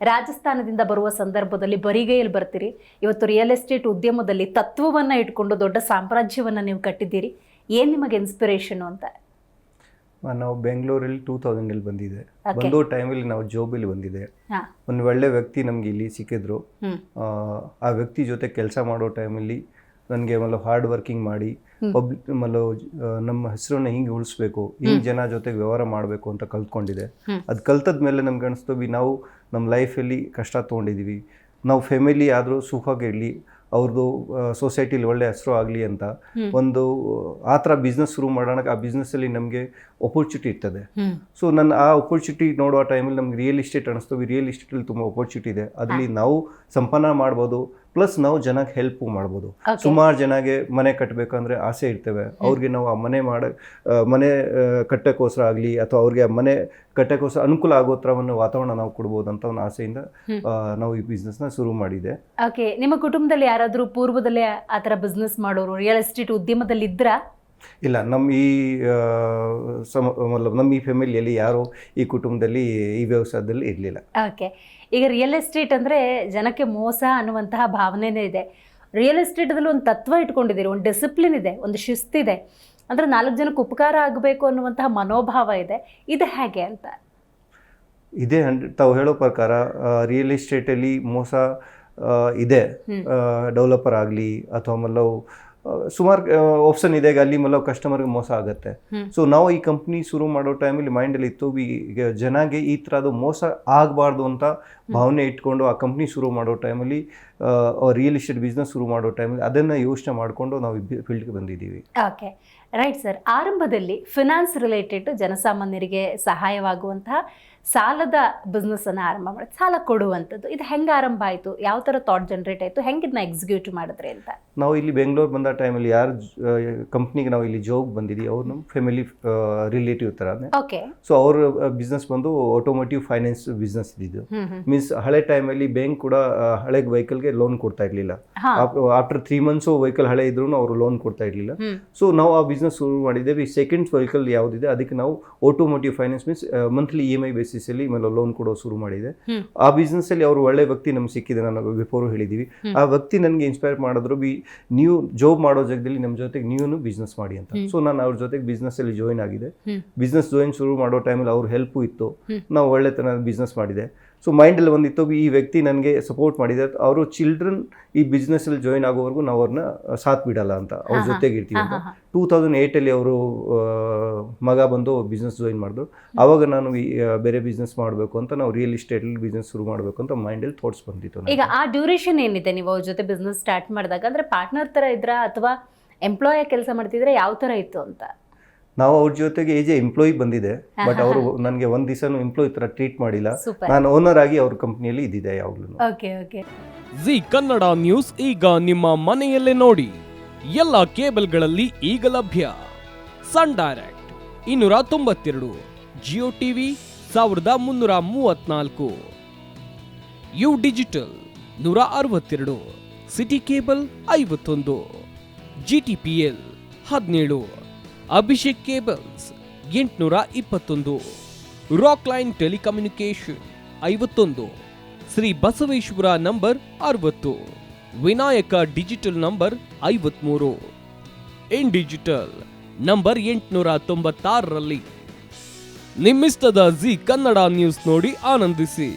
ರಾಜಸ್ಥಾನದಿಂದ ಬರುವ ಸಂದರ್ಭದಲ್ಲಿ ಬರಿಗೈಯಲ್ಲಿ ಬರ್ತೀರಿ. ಇವತ್ತು ರಿಯಲ್ ಎಸ್ಟೇಟ್ ಉದ್ಯಮದಲ್ಲಿ ತತ್ವವನ್ನ ಇಟ್ಕೊಂಡು ದೊಡ್ಡ ಸಾಮ್ರಾಜ್ಯವನ್ನ ನೀವು ಕಟ್ಟಿದ್ದೀರಿ. ಏನು ನಿಮಗೆ ಇನ್ಸ್ಪಿರೇಷನ್ ಅಂತ? ನಾವು ಬೆಂಗಳೂರಲ್ಲಿ 2000 ಬಂದಿದೆ. ಬಂದೋ ಟೈಮಲ್ಲಿ ನಾವು ಜಾಬಲ್ಲಿ ಬಂದಿದೆ. ಒಂದು ಒಳ್ಳೆ ವ್ಯಕ್ತಿ ನಮ್ಗೆ ಇಲ್ಲಿ ಸಿಕ್ಕಿದ್ರು. ಆ ವ್ಯಕ್ತಿ ಜೊತೆ ಕೆಲಸ ಮಾಡೋ ಟೈಮಲ್ಲಿ ನನಗೆ ಹಾರ್ಡ್ ವರ್ಕಿಂಗ್ ಮಾಡಿ ನಮ್ಮ ಹೆಸರನ್ನ ಹಿಂಗೆ ಉಳಿಸ್ಬೇಕು, ಹಿಂಗೆ ಜನ ಜೊತೆಗೆ ವ್ಯವಹಾರ ಮಾಡಬೇಕು ಅಂತ ಕಲ್ತ್ಕೊಂಡಿದೆ. ಅದು ಕಲ್ತದ ಮೇಲೆ ನಮ್ಗೆ ಅನಿಸ್ತು ನಾವು ನಮ್ಮ ಲೈಫಲ್ಲಿ ಕಷ್ಟ ತೊಗೊಂಡಿದ್ದೀವಿ, ನಾವು ಫ್ಯಾಮಿಲಿ ಆದರೂ ಸುಖವಾಗಿರಲಿ, ಅವ್ರದ್ದು ಸೊಸೈಟಿಲಿ ಒಳ್ಳೆ ಹೆಸರು ಆಗಲಿ ಅಂತ ಒಂದು ಆ ಥರ ಬಿಸ್ನೆಸ್ ಶುರು ಮಾಡೋಣ. ಆ ಬಿಸ್ನೆಸ್ಸಲ್ಲಿ ನಮಗೆ ಅಪರ್ಚುನಿಟಿ ಇರ್ತದೆ. ಸೊ ನನ್ನ ಆ ಅಪರ್ಚುನಿಟಿ ನೋಡೋ ಟೈಮಲ್ಲಿ ನಮ್ಗೆ ರಿಯಲ್ ಎಸ್ಟೇಟ್ ಅನಿಸ್ತು. ರಿಯಲ್ ಎಸ್ಟೇಟಲ್ಲಿ ತುಂಬ ಅಪರ್ಚುನಿಟಿ ಇದೆ. ಅದರಲ್ಲಿ ನಾವು ಸಂಪಾದನೆ ಮಾಡ್ಬೋದು, ಪ್ಲಸ್ ನಾವು ಜನಕ್ಕೆ ಹೆಲ್ಪು ಮಾಡ್ಬೋದು. ಸುಮಾರು ಜನಗೆ ಮನೆ ಕಟ್ಟಬೇಕಂದ್ರೆ ಆಸೆ ಇರ್ತವೆ. ಅವ್ರಿಗೆ ನಾವು ಆ ಮನೆ ಕಟ್ಟೋಕ್ಕೋಸ್ಕರ ಆಗಲಿ ಅಥವಾ ಅವ್ರಿಗೆ ಆ ಮನೆ ಕಟ್ಟೋಕ್ಕೋಸ್ಕರ ಅನುಕೂಲ ಆಗೋ ಥರ ಒಂದು ವಾತಾವರಣ ನಾವು ಕೊಡ್ಬೋದು ಅಂತ ಒಂದು ಆಸೆಯಿಂದ ನಾವು ಈ ಬಿಸ್ನೆಸ್ನ ಶುರು ಮಾಡಿದೆ. ಓಕೆ, ನಿಮ್ಮ ಕುಟುಂಬದಲ್ಲಿ ಯಾರಾದರೂ ಪೂರ್ವದಲ್ಲೇ ಆ ಥರ ಬಿಸ್ನೆಸ್ ಮಾಡೋರು ರಿಯಲ್ ಎಸ್ಟೇಟ್ ಉದ್ಯಮದಲ್ಲಿ ಇದ್ರಾ? ಇಲ್ಲ, ನಮ್ಮ ಈ ಫ್ಯಾಮಿಲಿಯಲ್ಲಿ ಯಾರು ಈ ಕುಟುಂಬದಲ್ಲಿ ಈ ವ್ಯವಸಾಯದಲ್ಲಿ ಇರಲಿಲ್ಲ. ಓಕೆ, ಈಗ ರಿಯಲ್ ಎಸ್ಟೇಟ್ ಅಂದರೆ ಜನಕ್ಕೆ ಮೋಸ ಅನ್ನುವಂತಹ ಭಾವನೆನೇ ಇದೆ. ರಿಯಲ್ ಎಸ್ಟೇಟಲ್ಲಿ ಒಂದು ತತ್ವ ಇಟ್ಕೊಂಡಿದ್ದೀರಿ, ಒಂದು ಡಿಸಿಪ್ಲಿನ್ ಇದೆ, ಒಂದು ಶಿಸ್ತಿದೆ, ಅಂದರೆ 4 ಜನಕ್ಕೆ ಉಪಕಾರ ಆಗಬೇಕು ಅನ್ನುವಂತಹ ಮನೋಭಾವ ಇದೆ. ಇದು ಹೇಗೆ ಅಂತ? ಇದೇ ತಾವು ಹೇಳೋ ಪ್ರಕಾರ ರಿಯಲ್ ಎಸ್ಟೇಟಲ್ಲಿ ಮೋಸ ಇದೆ. ಡೆವಲಪರ್ ಆಗಲಿ ಅಥವಾ ಸುಮಾರು ಆಪ್ಷನ್ ಇದೆ, ಅಲ್ಲಿ ಕಸ್ಟಮರ್ಗೆ ಮೋಸ ಆಗುತ್ತೆ. ಸೊ ನಾವು ಈ ಕಂಪ್ನಿ ಶುರು ಮಾಡೋ ಟೈಮಲ್ಲಿ ಮೈಂಡಲ್ಲಿ ಇತ್ತು, ಈಗ ಜನಗೆ ಈ ಥರದ್ದು ಮೋಸ ಆಗಬಾರ್ದು ಅಂತ ಭಾವನೆ ಇಟ್ಕೊಂಡು ಆ ಕಂಪ್ನಿ ಶುರು ಮಾಡೋ ಟೈಮಲ್ಲಿ ರಿಯಲ್ ಎಸ್ಟೇಟ್ ಬಿಸ್ನೆಸ್ ಶುರು ಮಾಡೋ ಟೈಮಲ್ಲಿ ಅದನ್ನು ಯೋಚನೆ ಮಾಡಿಕೊಂಡು ನಾವು ಫೀಲ್ಡ್ಗೆ ಬಂದಿದ್ದೀವಿ. Okay, right sir. ಆರಂಭದಲ್ಲಿ ಫಿನಾನ್ಸ್ ರಿಲೇಟೆಡ್ ಜನಸಾಮಾನ್ಯರಿಗೆ ಸಹಾಯವಾಗುವಂತಹ ಸಾಲದ ಬಿಸ್ನೆಸ್ಸನ್ನು ಆರಂಭ ಮಾಡಿ ಸಾಲ ಕೊಡುವಂಥದ್ದು, ಇದು ಹೆಂಗೆ ಆರಂಭ ಆಯಿತು? ಯಾವ ಥರ ಥಾಟ್ ಜನರೇಟ್ ಆಯಿತು? ಹೆಂಗೆ ಇದನ್ನ ಎಕ್ಸಿಕ್ಯೂಟ್ ಮಾಡಿದ್ರಿ ಅಂತ? ನಾವು ಇಲ್ಲಿ ಬೆಂಗಳೂರು ಬಂದ ಟೈಮಲ್ಲಿ ಯಾರು ಕಂಪ್ನಿಗೆ ನಾವು ಇಲ್ಲಿ ಜಾಬ್ ಬಂದಿದ್ದೀವಿ ಅವ್ರು ನಮ್ಮ ಫ್ಯಾಮಿಲಿ ರಿಲೇಟಿವ್ ಥರನೇ. ಓಕೆ. ಸೊ ಅವ್ರ ಬಿಸ್ನೆಸ್ ಬಂದು ಆಟೋಮೋಟಿವ್ ಫೈನಾನ್ಸ್ ಬಿಸ್ನೆಸ್ ಇದ್ದಿದ್ದು. ಮೀನ್ಸ್ ಹಳೆ ಟೈಮಲ್ಲಿ ಬ್ಯಾಂಕ್ ಕೂಡ ಹಳೆ ವೆಹಿಕಲ್ಗೆ ಲೋನ್ ಕೊಡ್ತಾ ಇರಲಿಲ್ಲ. ಆಫ್ಟರ್ 3 months ವೆಹಿಕಲ್ ಹಳೆ ಇದ್ರೂ ಅವರು ಲೋನ್ ಕೊಡ್ತಾ ಇರಲಿಲ್ಲ. ಸೊ ನಾವು ಆ ಬಿಸ್ನೆಸ್ ಶುರು ಮಾಡಿದ್ದೇವೆ. ಸೆಕೆಂಡ್ ವೆಹಿಕಲ್ ಯಾವುದಿದೆ ಅದಕ್ಕೆ ನಾವು automotive finance means monthly EMI ಬೇಸಿಸಲ್ಲಿ ಲೋನ್ ಕೊಡೋ ಶುರು ಮಾಡಿದೆ. ಆ ಬಿಸ್ನೆಸ್ ಅಲ್ಲಿ ಅವರು ಒಳ್ಳೆ ವ್ಯಕ್ತಿ ನಮ್ಗೆ ಸಿಕ್ಕಿದೆ, ನಾನು ಬಿಫೋರ್ ಹೇಳಿದ್ದೀವಿ. ಆ ವ್ಯಕ್ತಿ ನನಗೆ ಇನ್ಸ್ಪೈರ್ ಮಾಡಿದ್ರು, ನೀವು ಜಾಬ್ ಮಾಡೋ ಜಾಗದಲ್ಲಿ ನಮ್ಮ ಜೊತೆಗೆ ನೀವು ಬಿಸ್ನೆಸ್ ಮಾಡಿ ಅಂತ. ಸೊ ನಾನು ಅವ್ರ ಜೊತೆಗೆ ಬಿಸ್ನೆಸ್ ಅಲ್ಲಿ ಜಾಯಿನ್ ಆಗಿದೆ. ಬಿಸ್ನೆಸ್ ಶುರು ಮಾಡೋ ಟೈಮಲ್ಲಿ ಅವ್ರ ಹೆಲ್ಪು ಇತ್ತು, ನಾವು ಒಳ್ಳೆ ತರ ಬಿಸ್ನೆಸ್ ಮಾಡಿದೆ. ಸೊ ಮೈಂಡಲ್ಲಿ ಒಂದಿತ್ತು, ಈ ವ್ಯಕ್ತಿ ನನಗೆ ಸಪೋರ್ಟ್ ಮಾಡಿದೆ, ಅವರು ಚಿಲ್ಡ್ರನ್ ಈ ಬಿಸ್ನೆಸ್ಸಲ್ಲಿ ಜಾಯಿನ್ ಆಗೋವರೆಗೂ ನಾವು ಅವ್ರನ್ನ ಸಾಥ್ ಬಿಡಲ್ಲ ಅಂತ, ಅವ್ರ ಜೊತೆಗೆ ಇರ್ತೀವಿ ಅಂತ. 2008 ಅವರು ಮಗ ಬಂದು ಬಿಸ್ನೆಸ್ ಜಾಯಿನ್ ಮಾಡಿದ್ರು. ಆವಾಗ ನಾನು ಬೇರೆ ಬಿಸ್ನೆಸ್ ಮಾಡಬೇಕು ಅಂತ, ನಾವು ರಿಯಲ್ ಎಸ್ಟೇಟಲ್ಲಿ ಬಿಸ್ನೆಸ್ ಶುರು ಮಾಡಬೇಕು ಅಂತ ಮೈಂಡಲ್ಲಿ ಥಾಟ್ಸ್ ಬಂದಿತ್ತು. ಈಗ ಆ ಡ್ಯೂರೇಷನ್ ಏನಿದೆ ನೀವು ಅವ್ರ ಜೊತೆ ಬಿಸ್ನೆಸ್ ಸ್ಟಾರ್ಟ್ ಮಾಡಿದಾಗ, ಅಂದರೆ ಪಾರ್ಟ್ನರ್ ಥರ ಇದ್ರಾ ಅಥವಾ ಎಂಪ್ಲಾಯ್ ಕೆಲಸ ಮಾಡ್ತಿದ್ರೆ ಯಾವ ಥರ ಇತ್ತು ಅಂತ? ನಾವು ಅವ್ರ ಜೊತೆಗೆ ಎಂಪ್ಲಾಯಿ ಬಂದಿದೆ, ಬಟ್ ಅವರು ನನಗೆ ಒಂದು ದಿವಸನೂ ಎಂಪ್ಲಾಯಿ ತರ ಟ್ರೀಟ್ ಮಾಡಿಲ್ಲ. ನಾನು ಓನರ್ ಆಗಿ ಅವ್ರ ಕಂಪ್ನಿಯಲ್ಲಿ ಇದ್ದಿದೆ ಯಾವಾಗಲೂ. Okay okay. Zee Kannada news ಈಗ ನಿಮ್ಮ ಮನೆಯಲ್ಲೇ ನೋಡಿ. ಎಲ್ಲ ಕೇಬಲ್ಗಳಲ್ಲಿ ಈಗ ಲಭ್ಯ. Sun Direct 292, Jio TV 1334, U digital 162, City cable 51, GTPL 17, Abhishek cables 821, Rock Line telecommunication 51, Shri Basaveshwara number 60, Vinayaka digital number 53, in digital number 896ರಲ್ಲಿ. ನಿಮ್ಮಿಸ್ತದ ಜಿ ಕನ್ನಡ ನ್ಯೂಸ್ ನೋಡಿ ಆನಂದಿಸಿ.